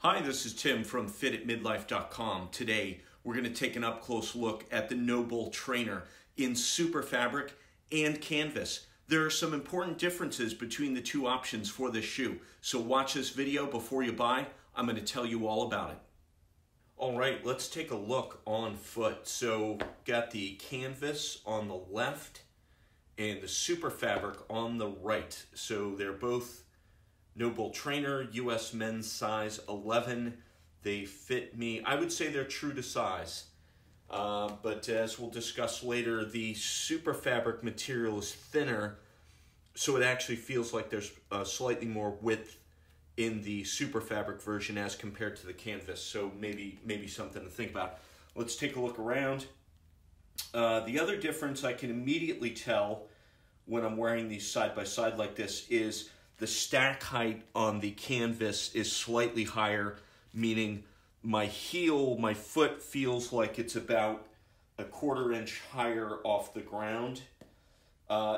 Hi, this is Tim from fititmidlife.com. Today, we're going to take an up-close look at the NOBULL Trainer in SuperFabric and canvas. There are some important differences between the two options for this shoe, so watch this video before you buy. I'm going to tell you all about it. All right, let's take a look on foot. So, got the canvas on the left and the SuperFabric on the right. So, they're both NOBULL Trainer, US men's size 11. They fit me. I would say they're true to size. But as we'll discuss later, the SuperFabric material is thinner, so it actually feels like there's slightly more width in the SuperFabric version as compared to the canvas. So maybe something to think about. Let's take a look around. The other difference I can immediately tell when I'm wearing these side by side like this is the stack height on the canvas is slightly higher, meaning my foot feels like it's about a 1/4 inch higher off the ground.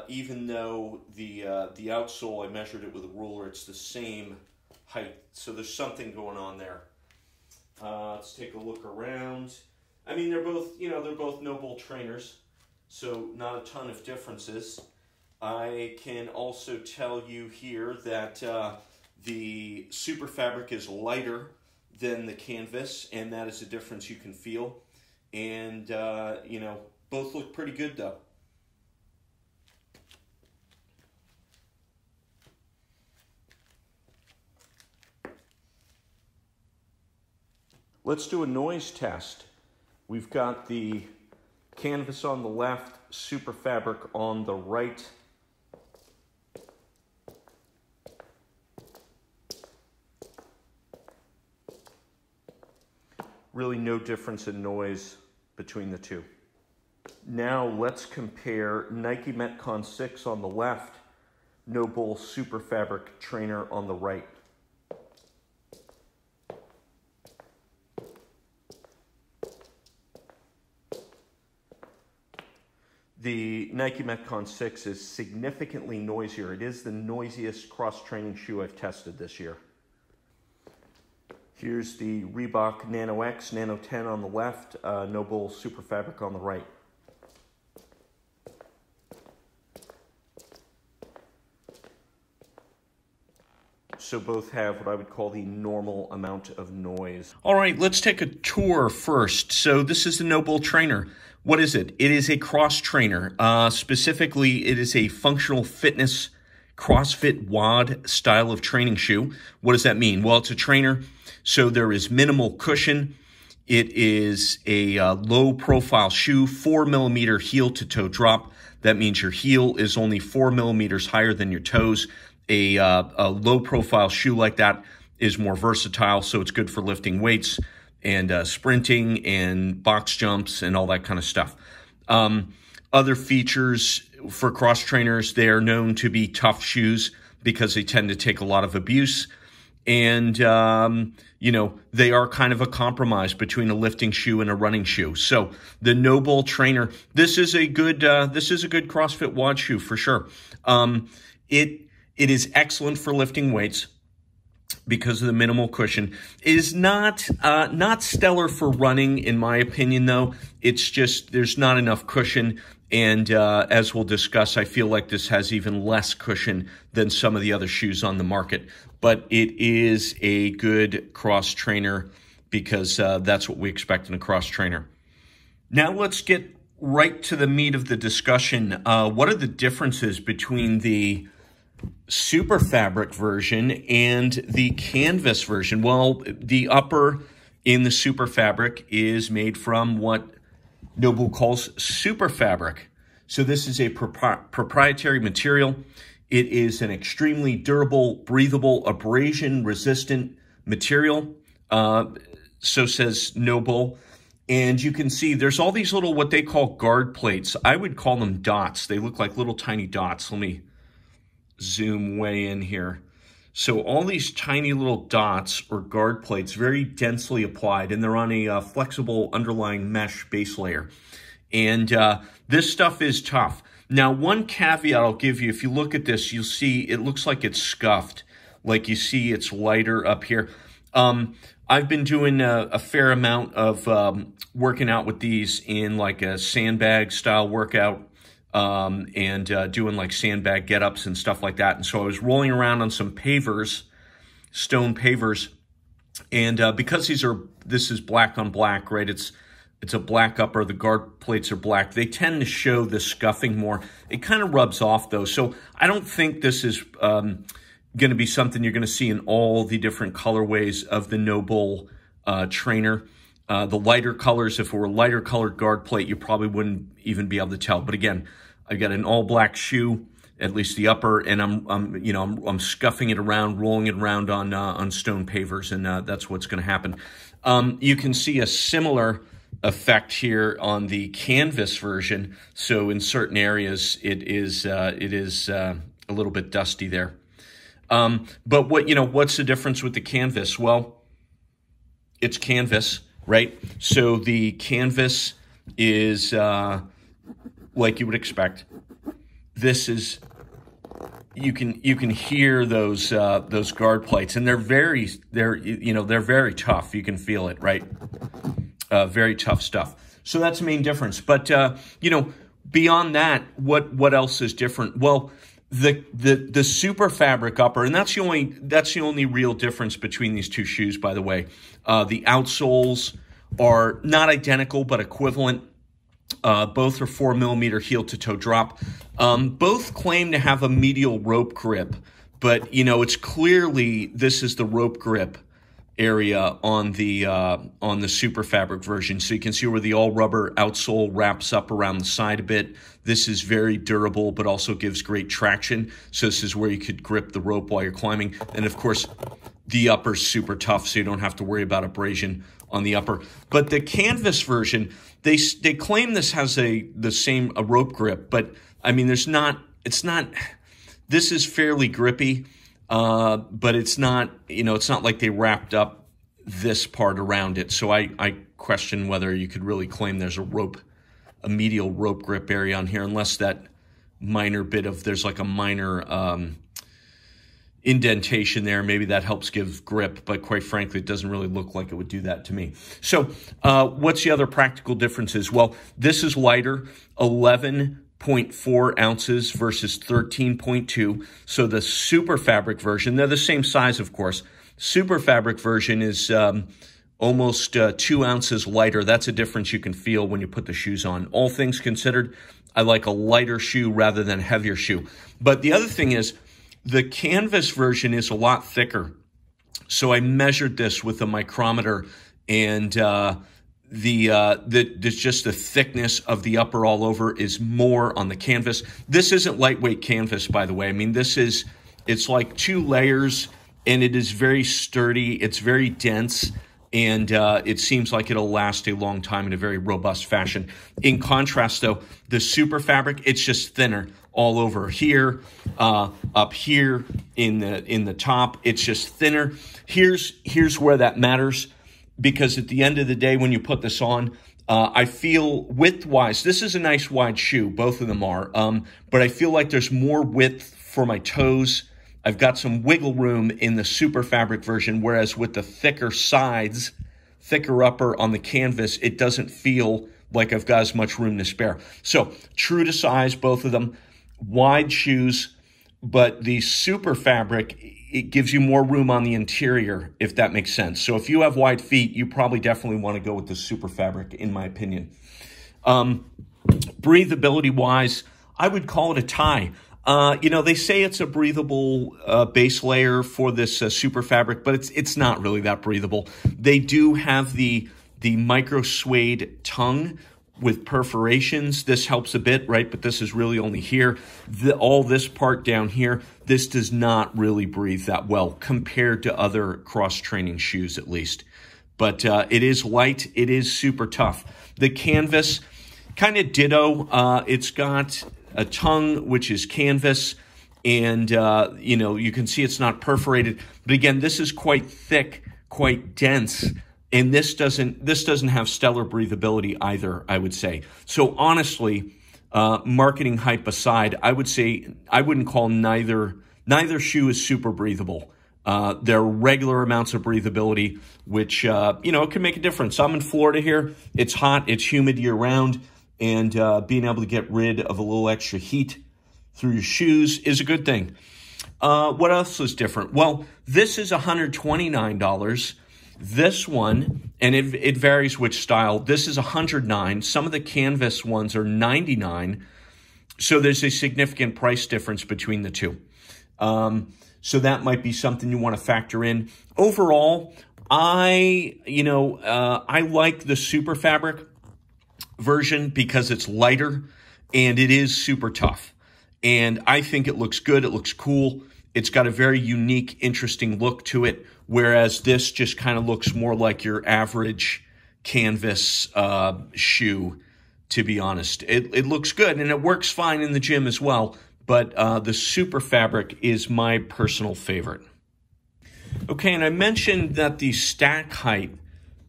Even though the outsole, I measured it with a ruler, it's the same height. So there's something going on there. Let's take a look around. I mean, they're both NOBULL Trainers, so not a ton of differences. I can also tell you here that the SuperFabric is lighter than the canvas, and that is a difference you can feel. And, both look pretty good, though. Let's do a noise test. We've got the canvas on the left, SuperFabric on the right. Really no difference in noise between the two. Now let's compare Nike Metcon 6 on the left, NOBULL SuperFabric Trainer on the right. The Nike Metcon 6 is significantly noisier. It is the noisiest cross-training shoe I've tested this year. Here's the Reebok Nano X, Nano 10 on the left, NOBULL SuperFabric on the right. So both have what I would call the normal amount of noise. All right, let's take a tour first. So this is the NOBULL Trainer. What is it? It is a cross trainer. Specifically, it is a functional fitness CrossFit WOD style of training shoe. What does that mean? Well, it's a trainer, so there is minimal cushion. It is a low profile shoe, 4 millimeter heel to toe drop. That means your heel is only 4 millimeters higher than your toes. A low profile shoe like that is more versatile, so it's good for lifting weights and sprinting and box jumps and all that kind of stuff. Other features for cross trainers, they are known to be tough shoes because they tend to take a lot of abuse. And, they are kind of a compromise between a lifting shoe and a running shoe. So the NOBULL Trainer, this is a good CrossFit WOD shoe for sure. It is excellent for lifting weights because of the minimal cushion. It is not stellar for running, in my opinion, though. It's just there's not enough cushion. And as we'll discuss, I feel like this has even less cushion than some of the other shoes on the market. But it is a good cross trainer because that's what we expect in a cross trainer. Now let's get right to the meat of the discussion. What are the differences between the SuperFabric version and the canvas version? Well, the upper in the SuperFabric is made from what NOBULL calls SuperFabric. So this is a proprietary material. It is an extremely durable, breathable, abrasion-resistant material. So says NOBULL. And you can see there's all these little, what they call guard plates. I would call them dots. They look like little tiny dots. Let me zoom way in here. So all these tiny little dots or guard plates, very densely applied, and they're on a flexible underlying mesh base layer. And this stuff is tough. Now, one caveat I'll give you, if you look at this, you'll see it looks like it's scuffed. Like you see, it's lighter up here. I've been doing a fair amount of working out with these in like a sandbag style workout, and doing like sandbag get-ups and stuff like that. And so I was rolling around on some pavers, stone pavers, and because this is black on black, right? It's a black upper. The guard plates are black. They tend to show the scuffing more. It kind of rubs off though. So I don't think this is going to be something you're going to see in all the different colorways of the NOBULL Trainer. The lighter colors, if it were a lighter colored guard plate, you probably wouldn't even be able to tell. But again, I've got an all black shoe, at least the upper, and I'm scuffing it around, rolling it around on stone pavers, and that's what's going to happen. You can see a similar effect here on the canvas version. So in certain areas, it is a little bit dusty there. But what's the difference with the canvas? Well, it's canvas, right? So the canvas is like you would expect. This is, you can hear those guard plates, and they're very tough. You can feel it, right? Very tough stuff. So that's the main difference. But beyond that, what else is different? Well, the SuperFabric upper, and that's the only real difference between these two shoes, by the way. The outsoles are not identical but equivalent. Both are 4mm heel to toe drop. Both claim to have a medial rope grip, but it's clearly this is the rope grip area on the SuperFabric version. So you can see where the all rubber outsole wraps up around the side a bit. This is very durable, but also gives great traction. So this is where you could grip the rope while you're climbing. And of course, the upper's super tough, so you don't have to worry about abrasion on the upper. But the canvas version, they claim this has a rope grip, but I mean, this is fairly grippy. But it's not like they wrapped up this part around it. So I question whether you could really claim there's a medial rope grip area on here, unless that minor bit of, there's like a minor indentation there. Maybe that helps give grip, but quite frankly, it doesn't really look like it would do that to me. So what's the other practical differences? Well, this is lighter, 11.4 ounces versus 13.2. So the SuperFabric version, they're the same size, of course. SuperFabric version is almost 2 ounces lighter. That's a difference you can feel when you put the shoes on. All things considered, I like a lighter shoe rather than a heavier shoe. But the other thing is, the canvas version is a lot thicker. So I measured this with a micrometer, and just the thickness of the upper all over is more on the canvas. This isn't lightweight canvas, by the way. I mean, it's like 2 layers, and it is very sturdy. It's very dense, and it seems like it'll last a long time in a very robust fashion. In contrast, though, the SuperFabric, it's just thinner all over here, up here in the top. It's just thinner. Here's where that matters. Because at the end of the day, when you put this on, I feel width-wise, this is a nice wide shoe, both of them are, but I feel like there's more width for my toes. I've got some wiggle room in the SuperFabric version, whereas with the thicker sides, thicker upper on the canvas, it doesn't feel like I've got as much room to spare. So true to size, both of them, wide shoes, but the SuperFabric, it gives you more room on the interior, if that makes sense. So if you have wide feet, you probably definitely want to go with the SuperFabric, in my opinion. Breathability-wise, I would call it a tie. They say it's a breathable base layer for this SuperFabric, but it's not really that breathable. They do have the micro suede tongue with perforations. This helps a bit, right? But this is really only here. All this part down here, this does not really breathe that well compared to other cross-training shoes, at least. But it is light. It is super tough. The canvas, kind of ditto. It's got a tongue, which is canvas, and you can see it's not perforated. But again, this is quite thick, quite dense. And this doesn't have stellar breathability either, I would say. So honestly, marketing hype aside, I would say I wouldn't call neither shoe is super breathable. There are regular amounts of breathability, which, it can make a difference. I'm in Florida here. It's hot, it's humid year round, and being able to get rid of a little extra heat through your shoes is a good thing. What else is different? Well, this is $129. This one, and it varies which style, this is $109. Some of the canvas ones are $99. So there's a significant price difference between the two. So that might be something you want to factor in. Overall, I like the SuperFabric version because it's lighter and it is super tough. And I think it looks good. It looks cool. It's got a very unique, interesting look to it, whereas this just kind of looks more like your average canvas shoe, to be honest. It looks good, and it works fine in the gym as well, but the SuperFabric is my personal favorite. Okay, and I mentioned that the stack height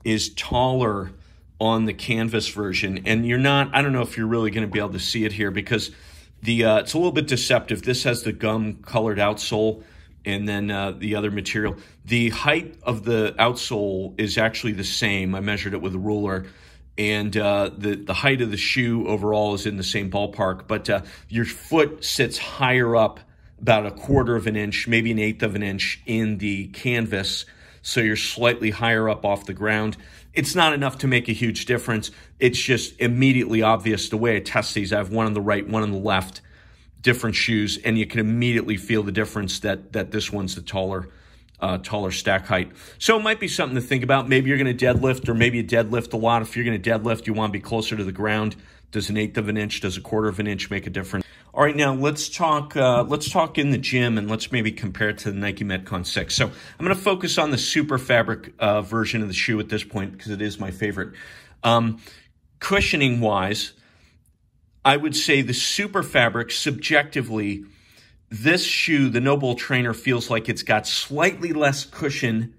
is taller on the canvas version, and I don't know if you're really going to be able to see it here because it's a little bit deceptive. This has the gum-colored outsole and then the other material. The height of the outsole is actually the same. I measured it with a ruler. And the height of the shoe overall is in the same ballpark. But your foot sits higher up, about 1/4 of an inch, maybe 1/8 of an inch in the canvas. So you're slightly higher up off the ground. It's not enough to make a huge difference. It's just immediately obvious the way I test these. I have one on the right, one on the left, different shoes, and you can immediately feel the difference that this one's the taller stack height. So it might be something to think about. Maybe you're going to deadlift, or maybe you deadlift a lot. If you're going to deadlift, you want to be closer to the ground. Does 1/8 of an inch, does 1/4 of an inch make a difference? All right, now let's talk in the gym, and let's maybe compare it to the Nike Metcon 6. So I'm going to focus on the SuperFabric version of the shoe at this point because it is my favorite. Cushioning wise, I would say the SuperFabric, subjectively, this shoe, the NOBULL Trainer, feels like it's got slightly less cushion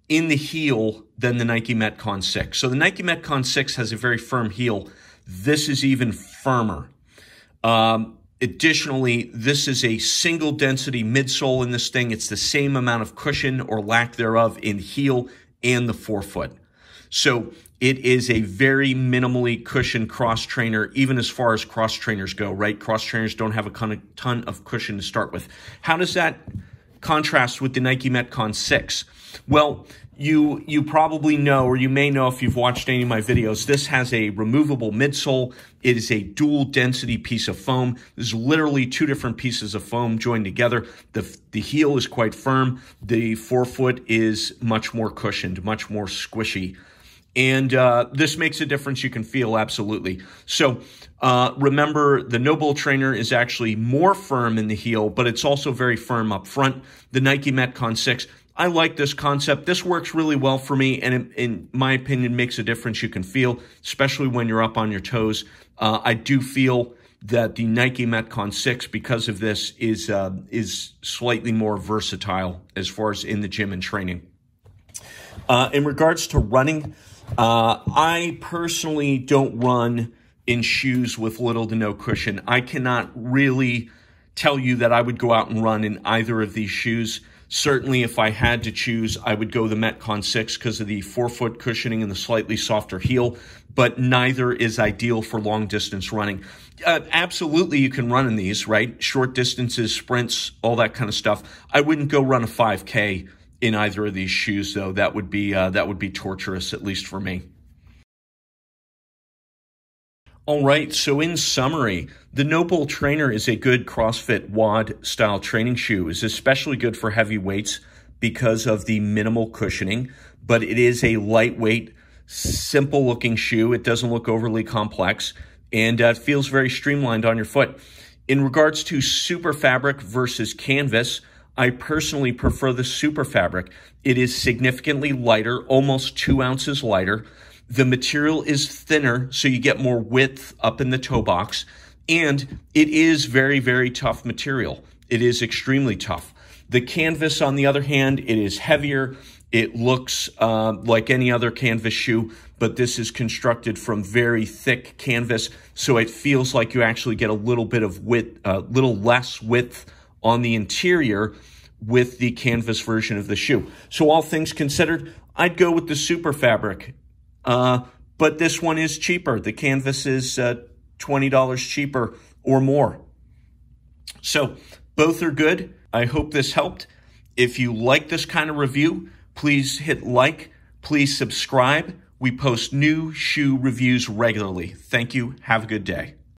in the heel than the Nike Metcon 6. So the Nike Metcon 6 has a very firm heel. This is even firmer. Additionally, this is a single density midsole in this thing. It's the same amount of cushion or lack thereof in heel and the forefoot. So it is a very minimally cushioned cross trainer, even as far as cross trainers go, right? Cross trainers don't have a ton of cushion to start with. How does that contrast with the Nike Metcon 6? Well, you probably know, or you may know if you've watched any of my videos, this has a removable midsole. It is a dual density piece of foam. There's literally 2 different pieces of foam joined together. The heel is quite firm. The forefoot is much more cushioned, much more squishy. And this makes a difference you can feel, absolutely. So remember, the NOBULL Trainer is actually more firm in the heel, but it's also very firm up front. The Nike Metcon 6, I like this concept. This works really well for me, and in my opinion, makes a difference you can feel, especially when you're up on your toes. I do feel that the Nike Metcon 6, because of this, is slightly more versatile as far as in the gym and training. In regards to running, I personally don't run in shoes with little to no cushion. I cannot really tell you that I would go out and run in either of these shoes. Certainly, if I had to choose, I would go the Metcon 6 because of the forefoot cushioning and the slightly softer heel, but neither is ideal for long-distance running. Absolutely, you can run in these, right? Short distances, sprints, all that kind of stuff. I wouldn't go run a 5K in either of these shoes, though. That would be torturous, at least for me. All right, so in summary, the NOBULL Trainer is a good CrossFit WOD-style training shoe. It's especially good for heavy weights because of the minimal cushioning, but it is a lightweight, simple-looking shoe. It doesn't look overly complex, and it feels very streamlined on your foot. In regards to SuperFabric versus canvas, I personally prefer the SuperFabric. It is significantly lighter, almost 2 ounces lighter. The material is thinner, so you get more width up in the toe box. And it is very, very tough material. It is extremely tough. The canvas, on the other hand, it is heavier. It looks like any other canvas shoe, but this is constructed from very thick canvas, so it feels like you actually get a little bit of width, little less width on the interior, with the canvas version of the shoe. So all things considered, I'd go with the SuperFabric. But this one is cheaper. The canvas is $20 cheaper or more. So both are good. I hope this helped. If you like this kind of review, please hit like. Please subscribe. We post new shoe reviews regularly. Thank you. Have a good day.